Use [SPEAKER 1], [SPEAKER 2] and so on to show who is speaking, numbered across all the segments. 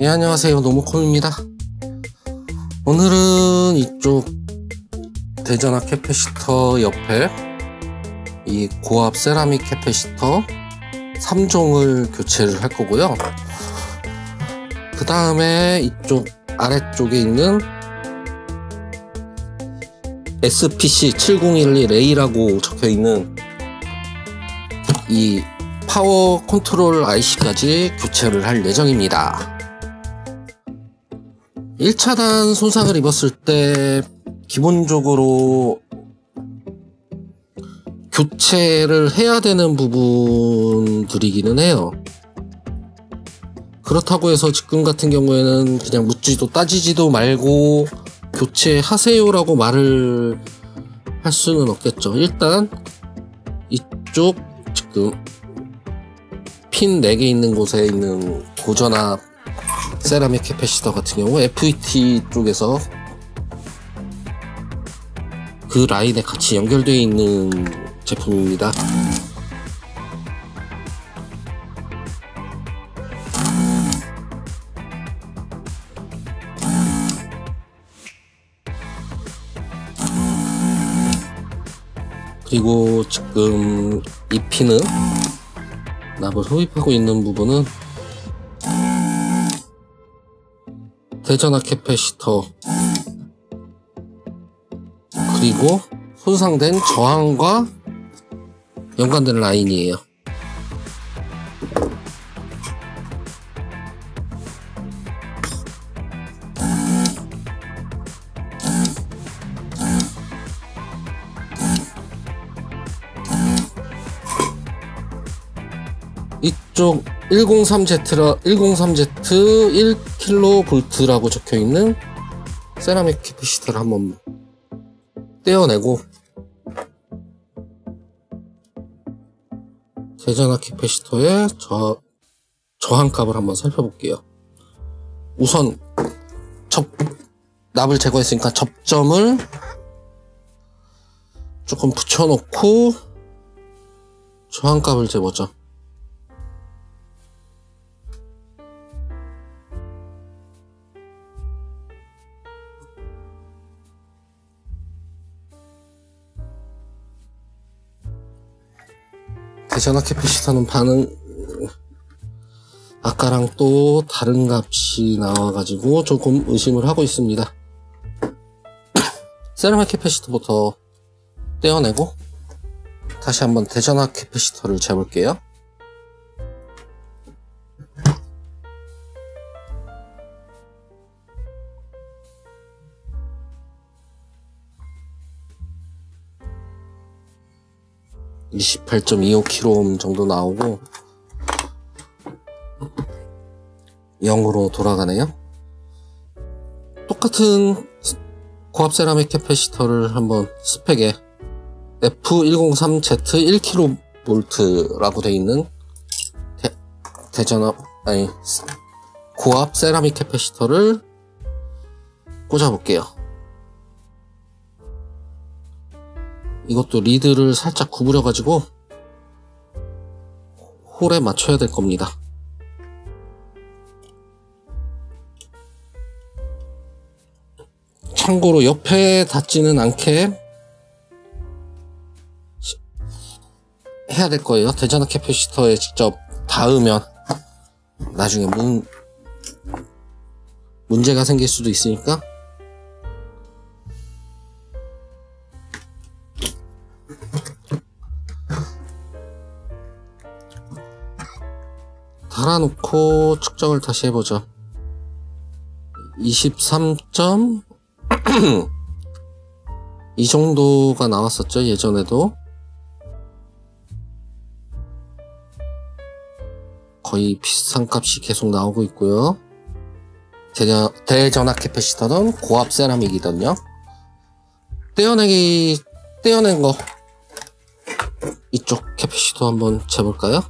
[SPEAKER 1] 예, 안녕하세요. 노무콤입니다. 오늘은 이쪽 대전화 캐패시터 옆에 이 고압 세라믹 캐패시터 3종을 교체를 할 거고요. 그 다음에 이쪽 아래쪽에 있는 SPC7012A라고 적혀있는 이 파워 컨트롤 IC까지 교체를 할 예정입니다. 1차단 손상을 입었을 때 기본적으로 교체를 해야 되는 부분들이기는 해요. 그렇다고 해서 지금 같은 경우에는 그냥 묻지도 따지지도 말고 교체하세요라고 말을 할 수는 없겠죠. 일단 이쪽 지금 핀 4개 있는 곳에 있는 고전압 세라믹 캐패시터 같은 경우 FET 쪽에서 그 라인에 같이 연결되어 있는 제품입니다. 그리고 지금 이 핀은 납을 흡입하고 있는 부분은 대전화 캐패시터 그리고 손상된 저항과 연관된 라인이에요. 이쪽 103Z라 103Z 1kV라고 적혀있는 세라믹 캐패시터를 한번 떼어내고 대전화 캐패시터의 저항값을 한번 살펴볼게요. 우선 납을 제거했으니까 접점을 조금 붙여놓고 저항값을 재보죠. 대전화 캐패시터는 아까랑 또 다른 값이 나와가지고 조금 의심을 하고 있습니다. 세라믹 캐패시터부터 떼어내고 다시 한번 대전화 캐패시터를 재볼게요. (28.25kΩ) 정도 나오고 0으로 돌아가네요. 똑같은 고압 세라믹 캐패시터를 한번 스펙에 F103Z 1kV라고 되어 있는 고압 세라믹 캐패시터를 꽂아 볼게요. 이것도 리드를 살짝 구부려 가지고 홀에 맞춰야 될 겁니다. 참고로 옆에 닿지는 않게 해야 될 거예요. 대전화 캐패시터에 직접 닿으면 나중에 문제가 생길 수도 있으니까 달아놓고 측정을 다시 해보죠. 23. 이 정도가 나왔었죠. 예전에도 거의 비슷한 값이 계속 나오고 있고요. 대전화 캐패시터는 고압 세라믹이거든요. 떼어낸 거 이쪽 캐패시터 한번 재볼까요?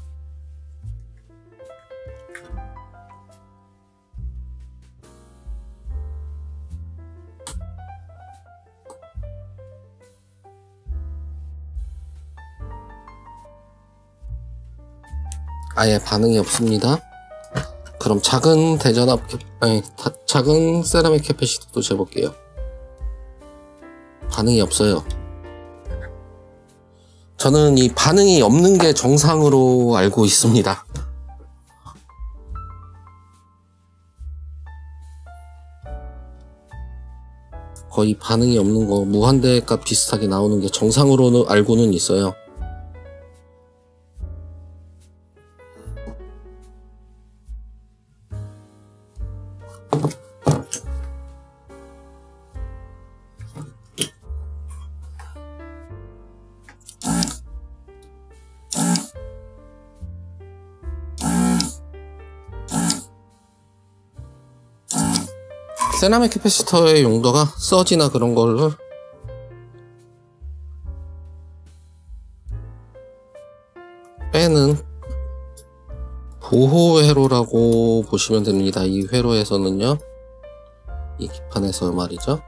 [SPEAKER 1] 아예 반응이 없습니다. 그럼 작은 대전압 작은 세라믹 캐패시터도 재볼게요. 반응이 없어요. 저는 이 반응이 없는 게 정상으로 알고 있습니다. 거의 반응이 없는 거, 무한대값 비슷하게 나오는 게 정상으로는 알고는 있어요. 세라믹 캐패시터의 용도가 서지나 그런 거를 빼는 보호 회로라고 보시면 됩니다. 이 회로에서는요, 이 기판에서 말이죠.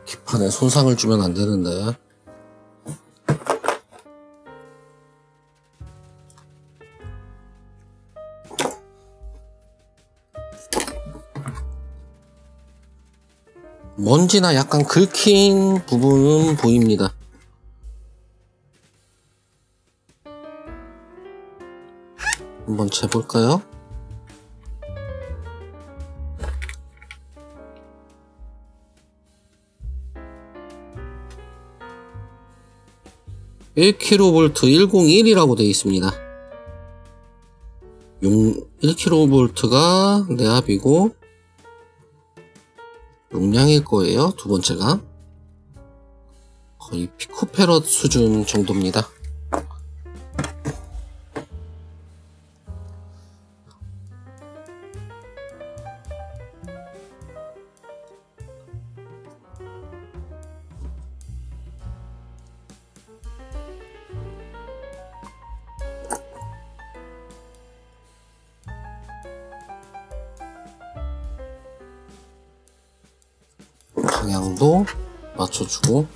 [SPEAKER 1] 기판에 손상을 주면 안 되는데. 먼지나 약간 긁힌 부분은 보입니다. 한번 재볼까요? (1kV) 101이라고 되어 있습니다. 1kV가 내압이고 용량일 거예요. 두 번째가 거의 피코페럿 수준 정도입니다. 방향도 맞춰주고,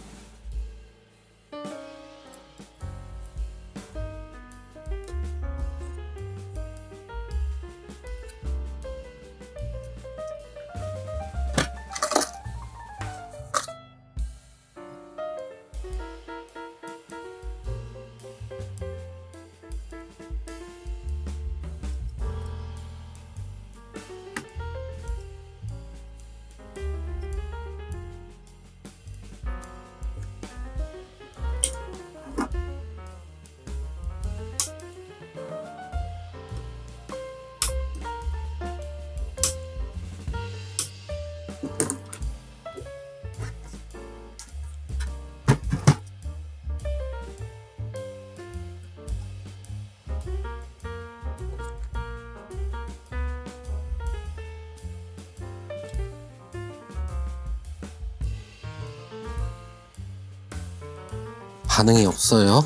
[SPEAKER 1] 반응이 없어요.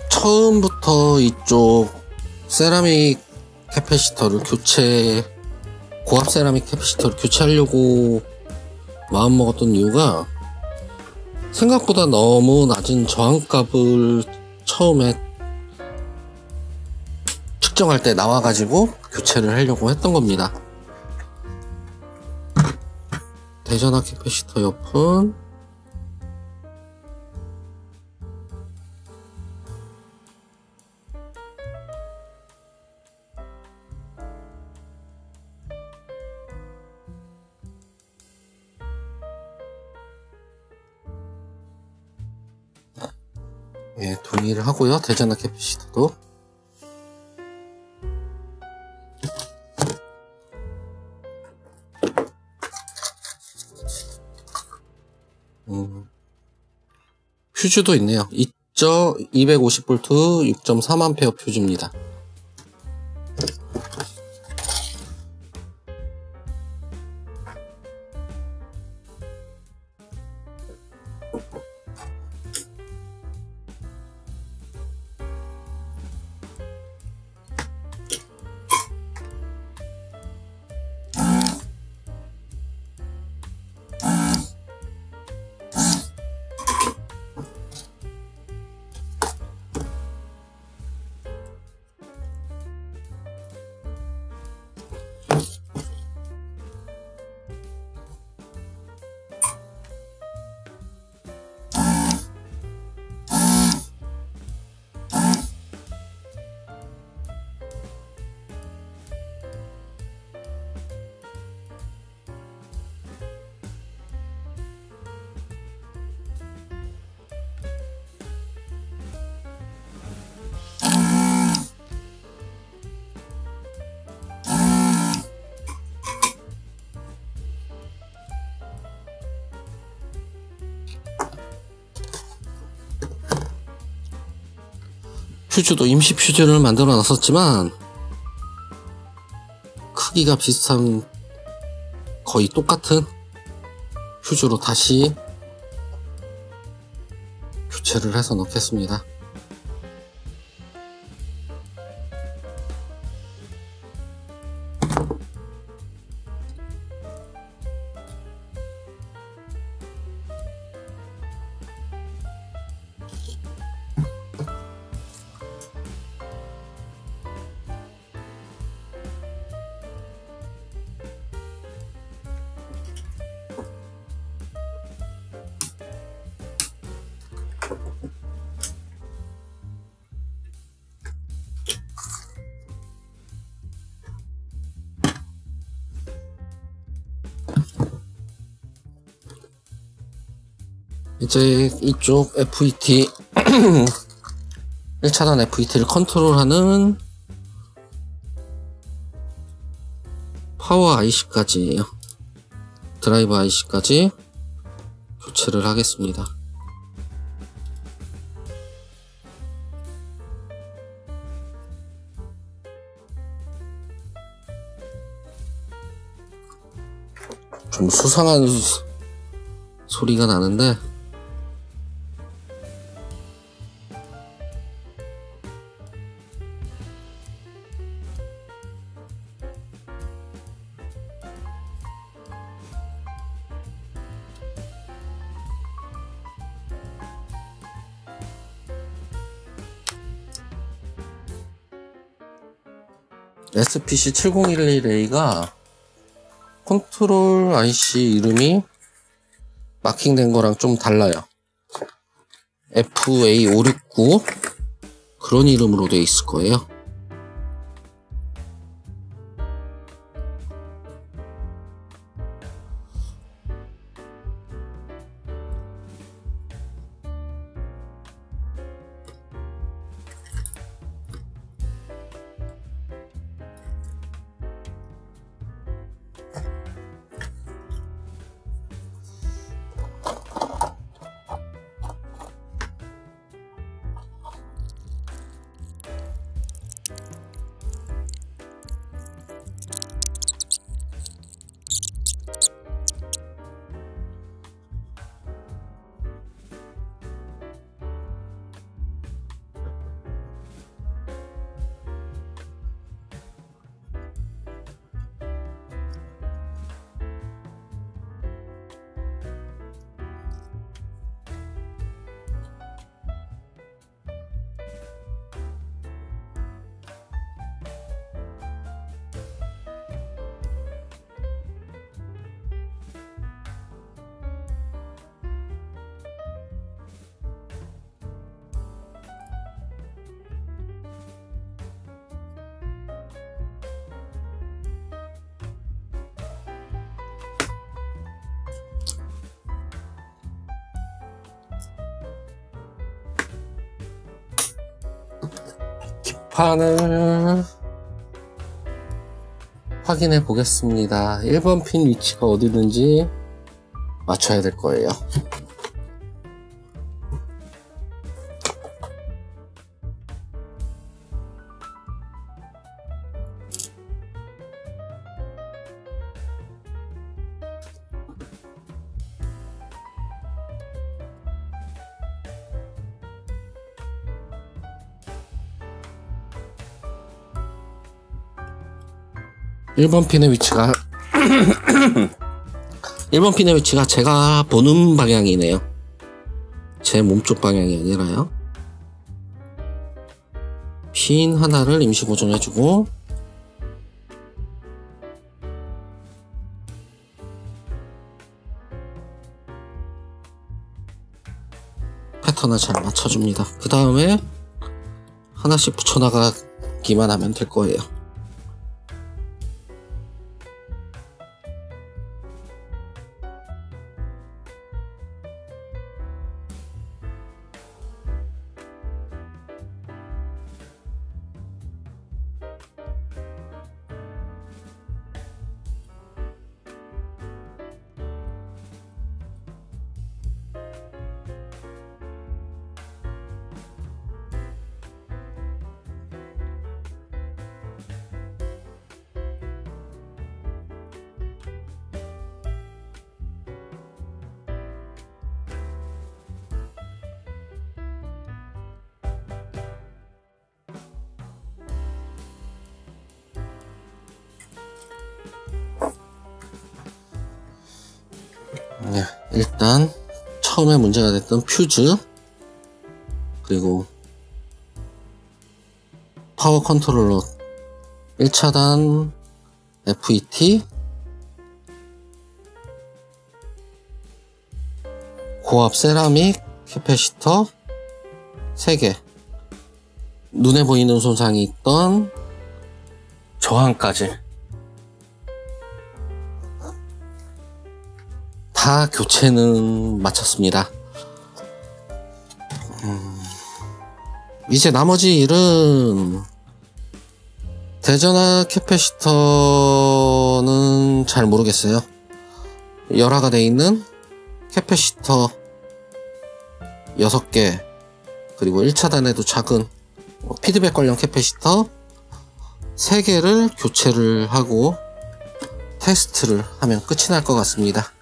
[SPEAKER 1] 처음부터 이쪽 세라믹 캐패시터를 고압 세라믹 캐패시터를 교체하려고 마음먹었던 이유가, 생각보다 너무 낮은 저항값을 처음에 측정할 때 나와가지고 교체를 하려고 했던 겁니다. 대전압 캐패시터 옆은 동의를 하고요. 대전압 캐패시터도 퓨즈도 있네요. 있죠. 250V 6.3A 퓨즈입니다. 퓨즈도 임시 퓨즈를 만들어 놨었지만 크기가 비슷한 거의 똑같은 퓨즈로 다시 교체를 해서 넣겠습니다. 이제 이쪽 FET 1차단 FET를 컨트롤하는 파워 IC까지 드라이버 IC까지 교체를 하겠습니다. 좀 수상한 소리가 나는데 SPC7011A가 컨트롤 IC 이름이 마킹된 거랑 좀 달라요. FA569 그런 이름으로 되어 있을 거예요. 판을 확인해 보겠습니다. 1번 핀 위치가 어디든지 맞춰야 될 거예요. 1번 핀의 위치가 1번 핀의 위치가 제가 보는 방향이네요. 제 몸쪽 방향이 아니라요. 핀 하나를 임시 고정해주고, 패턴을 잘 맞춰줍니다. 그 다음에 하나씩 붙여나가기만 하면 될 거예요. 네, 일단 처음에 문제가 됐던 퓨즈, 그리고 파워 컨트롤러 1차단 FET, 고압 세라믹 캐패시터 3개, 눈에 보이는 손상이 있던 저항까지 다 교체는 마쳤습니다. 이제 나머지 일은 대전화 캐패시터는 잘 모르겠어요. 열화가 되어 있는 캐패시터 6개, 그리고 1차단에도 작은 피드백 관련 캐패시터 3개를 교체를 하고 테스트를 하면 끝이 날 것 같습니다.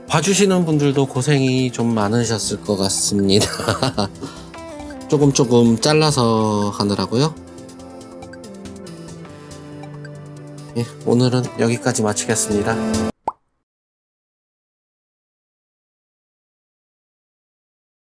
[SPEAKER 1] 봐주시는 분들도 고생이 좀 많으셨을 것 같습니다. 조금 잘라서 하느라고요. 예, 오늘은 여기까지 마치겠습니다.